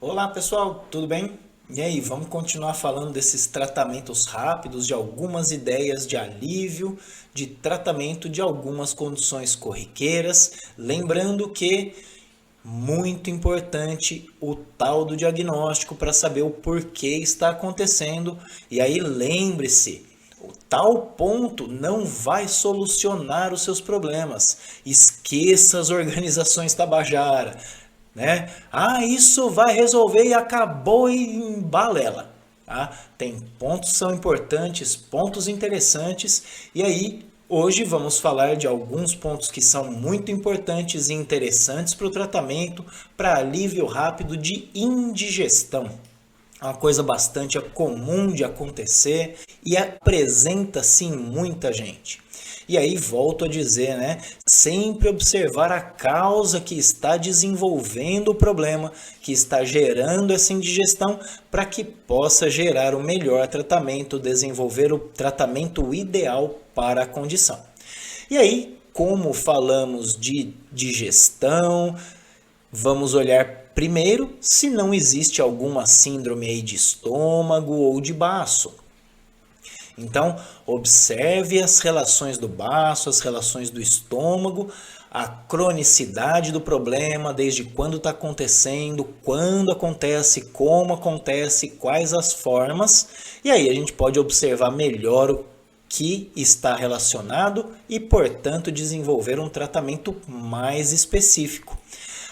Olá pessoal, tudo bem? E aí, vamos continuar falando desses tratamentos rápidos, de algumas ideias de alívio, de tratamento de algumas condições corriqueiras. Lembrando que, muito importante, o tal do diagnóstico para saber o porquê está acontecendo. E aí, lembre-se, o tal ponto não vai solucionar os seus problemas. Esqueça as organizações Tabajara, né? Ah, isso vai resolver e acabou em balela. Tá? Tem pontos que são importantes, pontos interessantes, e aí hoje vamos falar de alguns pontos que são muito importantes e interessantes para o tratamento, para alívio rápido de indigestão. É uma coisa bastante comum de acontecer e apresenta sim muita gente. E aí volto a dizer, né? Sempre observar a causa que está desenvolvendo o problema, que está gerando essa indigestão, para que possa gerar o melhor tratamento, desenvolver o tratamento ideal para a condição. E aí, como falamos de digestão, vamos olhar primeiro se não existe alguma síndrome aí de estômago ou de baço. Então, observe as relações do baço, as relações do estômago, a cronicidade do problema, desde quando está acontecendo, quando acontece, como acontece, quais as formas. E aí a gente pode observar melhor o que está relacionado e, portanto, desenvolver um tratamento mais específico.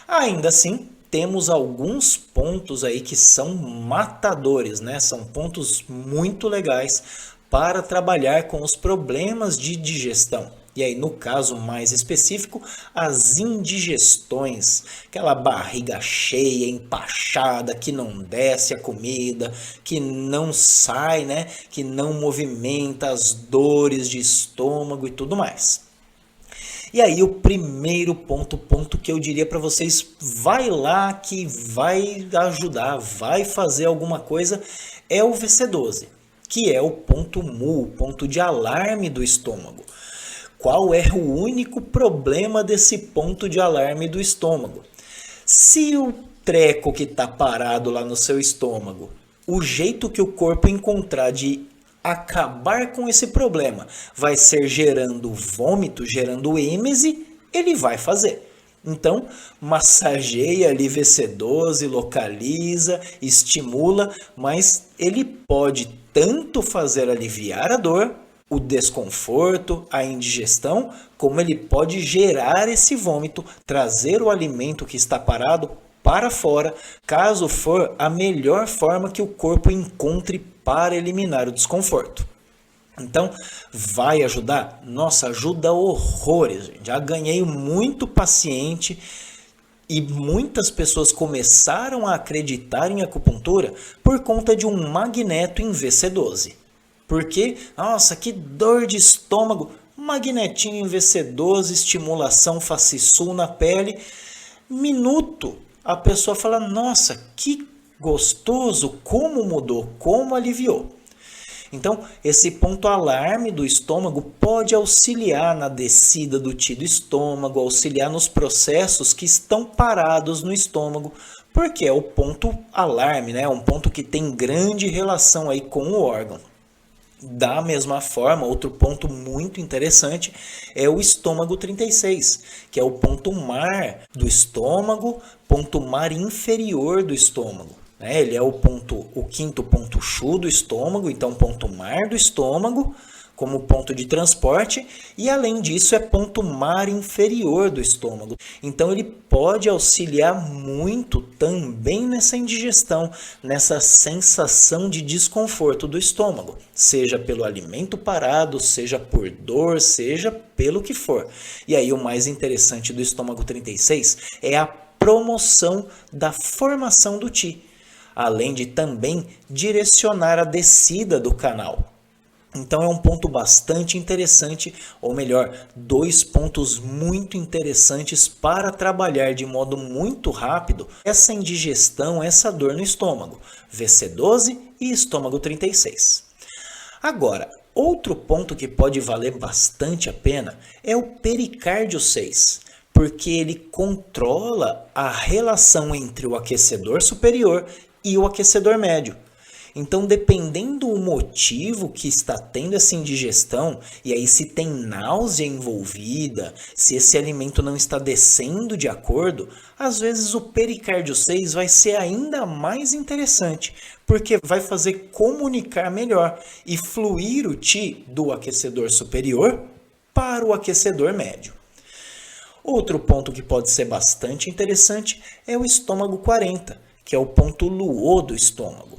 Ainda assim, temos alguns pontos aí que são matadores, né? São pontos muito legais para trabalhar com os problemas de digestão. E aí, no caso mais específico, as indigestões, aquela barriga cheia, empachada, que não desce a comida, que não sai, né? Que não movimenta, as dores de estômago e tudo mais. E aí o primeiro ponto que eu diria para vocês, vai lá que vai ajudar, vai fazer alguma coisa, é o VC12, que é o ponto MU, o ponto de alarme do estômago. Qual é o único problema desse ponto de alarme do estômago? Se o treco que está parado lá no seu estômago, o jeito que o corpo encontrar de acabar com esse problema vai ser gerando vômito, gerando êmese, ele vai fazer. Então, massageia ali VC12, localiza, estimula, mas ele pode tanto fazer aliviar a dor, o desconforto, a indigestão, como ele pode gerar esse vômito, trazer o alimento que está parado para fora, caso for a melhor forma que o corpo encontre para eliminar o desconforto. Então, vai ajudar? Nossa, ajuda horrores, gente. Já ganhei muito paciente e muitas pessoas começaram a acreditar em acupuntura por conta de um magneto em VC12. Porque, nossa, que dor de estômago, magnetinho em VC12, estimulação facisul na pele, minuto, a pessoa fala, nossa, que gostoso, como mudou, como aliviou. Então, esse ponto alarme do estômago pode auxiliar na descida do Ti do estômago, auxiliar nos processos que estão parados no estômago, porque é o ponto alarme, né? Um ponto que tem grande relação aí com o órgão. Da mesma forma, outro ponto muito interessante é o estômago 36, que é o ponto mar do estômago, ponto mar inferior do estômago. Ele é o quinto ponto Shu do estômago, então ponto mar do estômago, como ponto de transporte, e além disso é ponto mar inferior do estômago. Então ele pode auxiliar muito também nessa indigestão, nessa sensação de desconforto do estômago, seja pelo alimento parado, seja por dor, seja pelo que for. E aí o mais interessante do estômago 36 é a promoção da formação do Ti, além de também direcionar a descida do canal. Então é um ponto bastante interessante, ou melhor, dois pontos muito interessantes para trabalhar de modo muito rápido essa indigestão, essa dor no estômago, VC12 e estômago 36. Agora, outro ponto que pode valer bastante a pena é o pericárdio 6. porque ele controla a relação entre o aquecedor superior e o aquecedor médio. Então, dependendo do motivo que está tendo essa indigestão, e aí se tem náusea envolvida, se esse alimento não está descendo de acordo, às vezes o pericárdio 6 vai ser ainda mais interessante, porque vai fazer comunicar melhor e fluir o Qi do aquecedor superior para o aquecedor médio. Outro ponto que pode ser bastante interessante é o estômago 40, que é o ponto luô do estômago.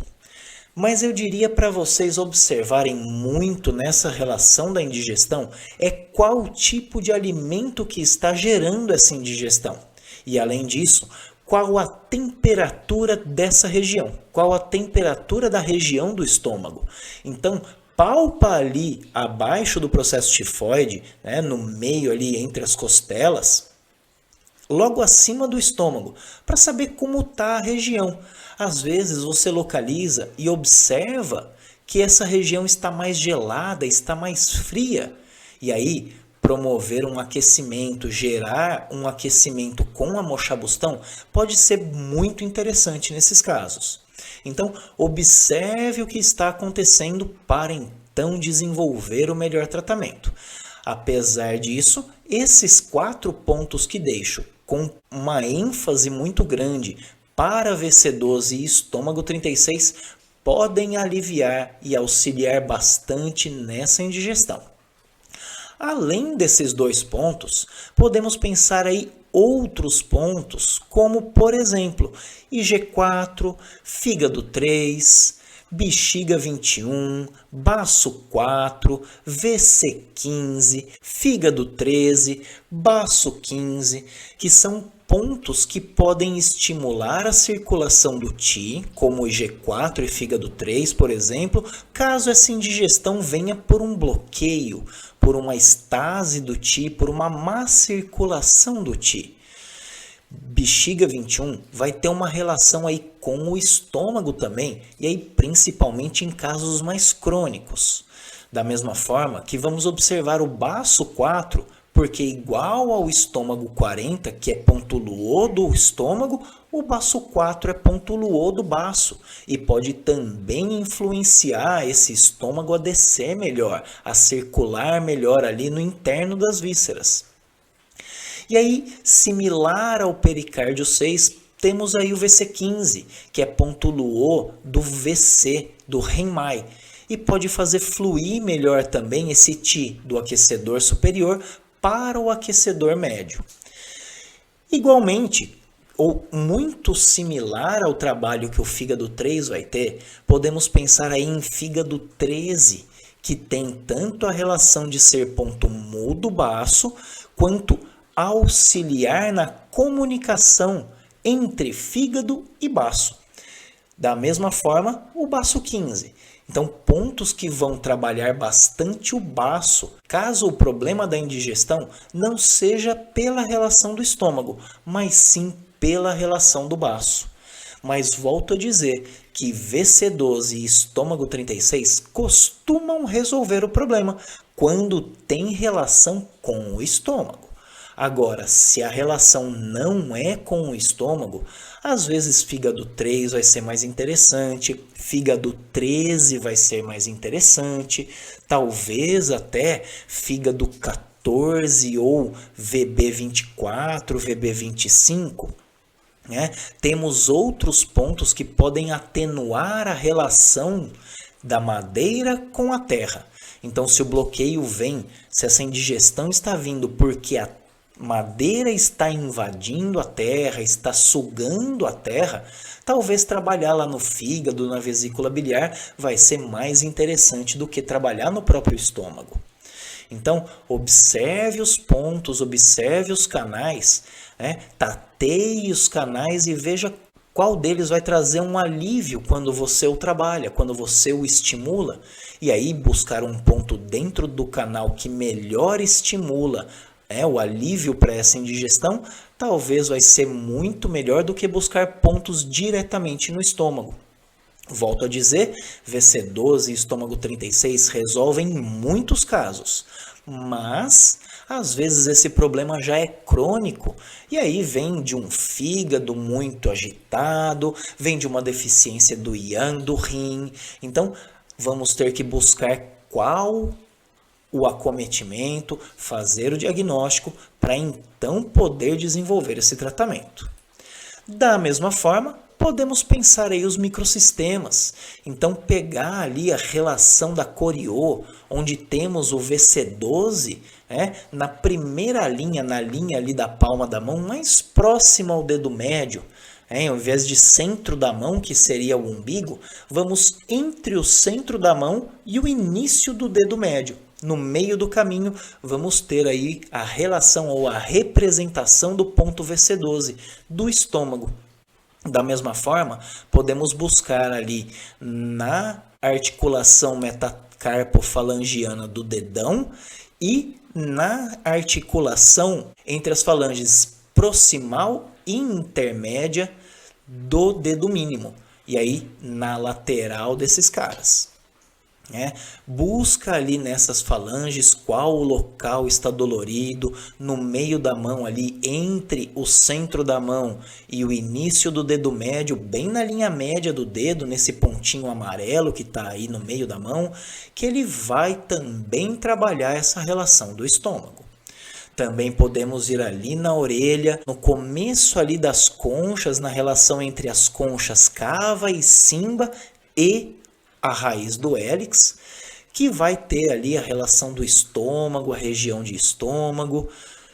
Mas eu diria para vocês observarem muito nessa relação da indigestão é qual tipo de alimento que está gerando essa indigestão. E além disso, qual a temperatura dessa região, qual a temperatura da região do estômago. Então, palpa ali abaixo do processo tifoide, né, no meio ali entre as costelas, logo acima do estômago, para saber como está a região. Às vezes você localiza e observa que essa região está mais gelada, está mais fria. E aí, promover um aquecimento, gerar um aquecimento com a moxabustão pode ser muito interessante nesses casos. Então, observe o que está acontecendo para então desenvolver o melhor tratamento. Apesar disso, esses 4 pontos que deixo com uma ênfase muito grande para VC12 e estômago 36 podem aliviar e auxiliar bastante nessa indigestão. Além desses 2 pontos, podemos pensar aí outros pontos, como por exemplo, IG4, fígado 3, bexiga 21, baço 4, VC15, fígado 13, baço 15, que são pontos que podem estimular a circulação do Qi, como o IG4 e fígado 3, por exemplo, caso essa indigestão venha por um bloqueio, por uma estase do Qi, por uma má circulação do Qi. Bexiga 21 vai ter uma relação aí com o estômago também, e aí principalmente em casos mais crônicos. Da mesma forma que vamos observar o baço 4, porque igual ao estômago 40, que é ponto luô do estômago, o baço 4 é ponto luô do baço e pode também influenciar esse estômago a descer melhor, a circular melhor ali no interno das vísceras. E aí, similar ao pericárdio 6, temos aí o VC15, que é ponto luô do VC, do Renmai, e pode fazer fluir melhor também esse Qi do aquecedor superior para o aquecedor médio. Igualmente, ou muito similar ao trabalho que o fígado 3 vai ter, podemos pensar aí em fígado 13, que tem tanto a relação de ser ponto mudo baço, quanto auxiliar na comunicação entre fígado e baço. Da mesma forma, o baço 15. Então, pontos que vão trabalhar bastante o baço, caso o problema da indigestão não seja pela relação do estômago, mas sim pela relação do baço. Mas volto a dizer que VC12 e estômago 36 costumam resolver o problema quando tem relação com o estômago. Agora, se a relação não é com o estômago, às vezes fígado 3 vai ser mais interessante, fígado 13 vai ser mais interessante, talvez até fígado 14 ou VB24, VB25. Né? Temos outros pontos que podem atenuar a relação da madeira com a terra. Então, se o bloqueio vem, se essa indigestão está vindo porque a madeira está invadindo a terra, está sugando a terra, talvez trabalhar lá no fígado, na vesícula biliar, vai ser mais interessante do que trabalhar no próprio estômago. Então, observe os pontos, observe os canais, né? Tateie os canais e veja qual deles vai trazer um alívio quando você o trabalha, quando você o estimula. E aí buscar um ponto dentro do canal que melhor estimula o alívio para essa indigestão, talvez vai ser muito melhor do que buscar pontos diretamente no estômago. Volto a dizer, VC12 e estômago 36 resolvem em muitos casos, mas às vezes esse problema já é crônico e aí vem de um fígado muito agitado, vem de uma deficiência do yang do rim. Então, vamos ter que buscar qual o acometimento, fazer o diagnóstico para então poder desenvolver esse tratamento. Da mesma forma, podemos pensar aí os microsistemas. Então, pegar ali a relação da coriô, onde temos o VC12, na primeira linha, na linha ali da palma da mão, mais próxima ao dedo médio. Ao invés de centro da mão, que seria o umbigo, vamos entre o centro da mão e o início do dedo médio. No meio do caminho, vamos ter aí a relação ou a representação do ponto VC12 do estômago. Da mesma forma, podemos buscar ali na articulação metacarpofalangiana do dedão e na articulação entre as falanges proximal e intermédia do dedo mínimo. E aí, na lateral desses caras. Busca ali nessas falanges qual o local está dolorido, no meio da mão ali, entre o centro da mão e o início do dedo médio, bem na linha média do dedo, nesse pontinho amarelo que está aí no meio da mão, que ele vai também trabalhar essa relação do estômago. Também podemos ir ali na orelha, no começo ali das conchas, na relação entre as conchas cava e cimba e a raiz do hélix, que vai ter ali a relação do estômago, a região de estômago.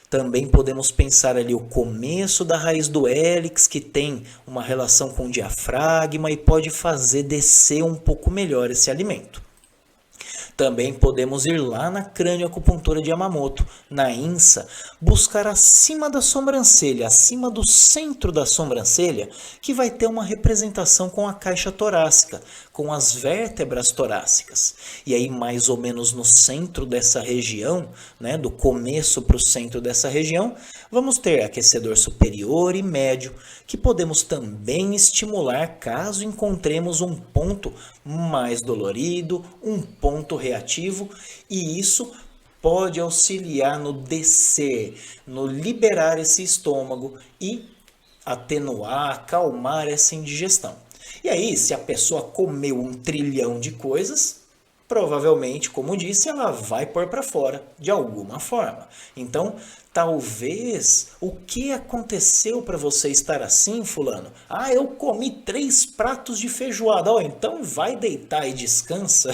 Também podemos pensar ali o começo da raiz do hélix, que tem uma relação com o diafragma e pode fazer descer um pouco melhor esse alimento. Também podemos ir lá na cranioacupuntura de Yamamoto, na INSA, buscar acima da sobrancelha, acima do centro da sobrancelha, que vai ter uma representação com a caixa torácica, com as vértebras torácicas. E aí, mais ou menos no centro dessa região, do começo para o centro dessa região, vamos ter aquecedor superior e médio, que podemos também estimular caso encontremos um ponto mais dolorido, um ponto reativo, e isso pode auxiliar no descer, no liberar esse estômago e atenuar, acalmar essa indigestão. E aí, se a pessoa comeu 1 trilhão de coisas, provavelmente, como disse, ela vai pôr para fora de alguma forma. Então, talvez, o que aconteceu para você estar assim, fulano? Eu comi 3 pratos de feijoada. Então vai deitar e descansa.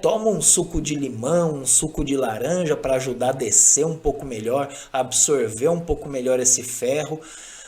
Toma um suco de limão, um suco de laranja para ajudar a descer um pouco melhor, absorver um pouco melhor esse ferro.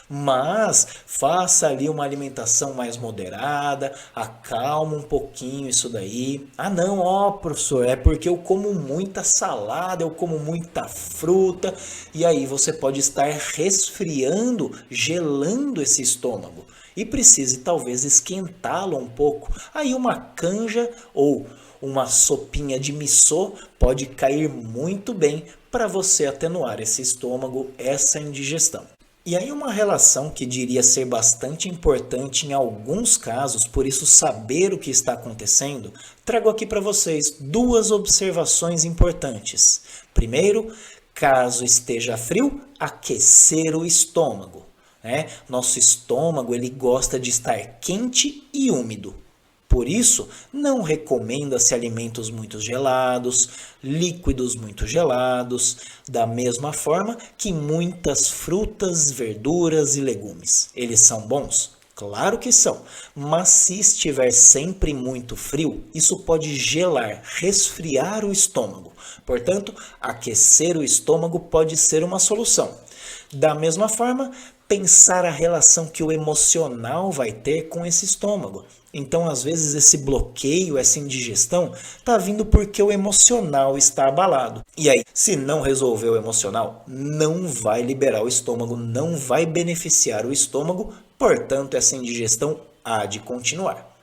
Mas faça ali uma alimentação mais moderada, acalma um pouquinho isso daí. Não, professor, é porque eu como muita salada, eu como muita fruta, e aí você pode estar resfriando, gelando esse estômago e precise talvez esquentá-lo um pouco. Aí uma canja ou uma sopinha de miso pode cair muito bem para você atenuar esse estômago, essa indigestão. E aí uma relação que diria ser bastante importante em alguns casos, por isso saber o que está acontecendo, trago aqui para vocês 2 observações importantes. Primeiro, caso esteja frio, aquecer o estômago. Nosso estômago ele gosta de estar quente e úmido. Por isso, não recomenda-se alimentos muito gelados, líquidos muito gelados, da mesma forma que muitas frutas, verduras e legumes. Eles são bons? Claro que são, mas se estiver sempre muito frio, isso pode gelar, resfriar o estômago. Portanto, aquecer o estômago pode ser uma solução. Da mesma forma, pensar a relação que o emocional vai ter com esse estômago. Então, às vezes, esse bloqueio, essa indigestão, está vindo porque o emocional está abalado. E aí, se não resolver o emocional, não vai liberar o estômago, não vai beneficiar o estômago, portanto, essa indigestão há de continuar.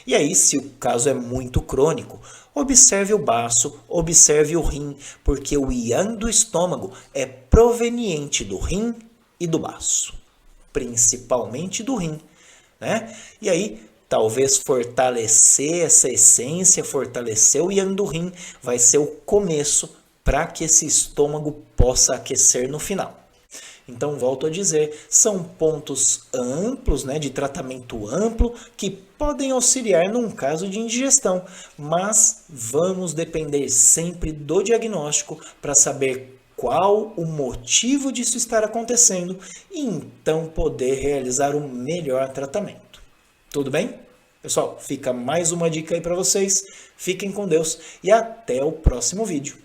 E aí, se o caso é muito crônico, observe o baço, observe o rim, porque o yang do estômago é proveniente do rim e do baço, principalmente do rim, E aí, talvez fortalecer essa essência, fortalecer o yang do rim, vai ser o começo para que esse estômago possa aquecer no final. Então, volto a dizer, são pontos amplos, né, de tratamento amplo, que podem auxiliar num caso de indigestão, mas vamos depender sempre do diagnóstico para saber qual o motivo disso estar acontecendo e então poder realizar o melhor tratamento. Tudo bem? Pessoal, fica mais uma dica aí para vocês. Fiquem com Deus e até o próximo vídeo.